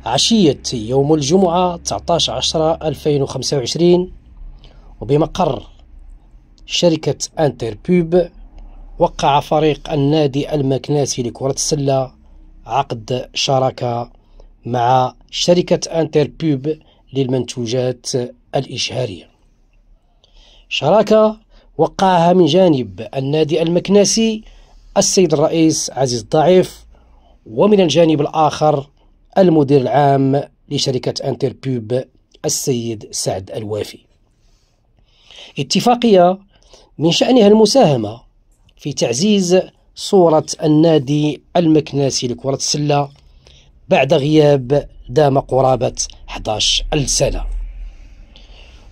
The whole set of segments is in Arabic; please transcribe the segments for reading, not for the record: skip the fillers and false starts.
عشية يوم الجمعة 19/10/2025 وبمقر شركة انتر بوب، وقع فريق النادي المكناسي لكرة السلة عقد شراكة مع شركة انتر بوب للمنتوجات الإشهارية. شراكة وقعها من جانب النادي المكناسي السيد الرئيس عزيز الضعيف، ومن الجانب الآخر المدير العام لشركة انتر بوب السيد سعد الوافي. اتفاقية من شأنها المساهمة في تعزيز صورة النادي المكناسي لكرة السلة بعد غياب دام قرابة 11 سنة.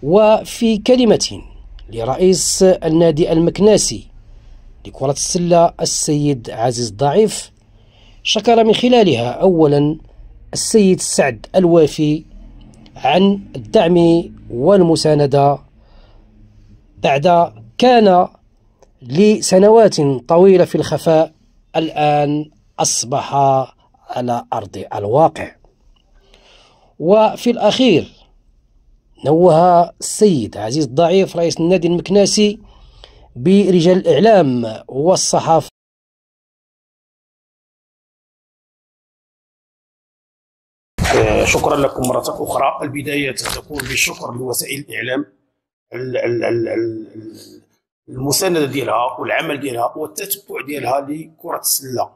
وفي كلمة لرئيس النادي المكناسي لكرة السلة السيد عزيز الضعيف، شكر من خلالها أولا السيد سعد الوافي عن الدعم والمساندة بعد كان لسنوات طويلة في الخفاء، الآن أصبح على أرض الواقع. وفي الأخير نوه السيد عزيز الضعيف رئيس النادي المكناسي برجال الإعلام والصحافة. شكرا لكم مرة أخرى. البداية تكون بالشكر لوسائل الإعلام، المساندة ديالها والعمل ديالها والتتبع ديالها لكرة السلة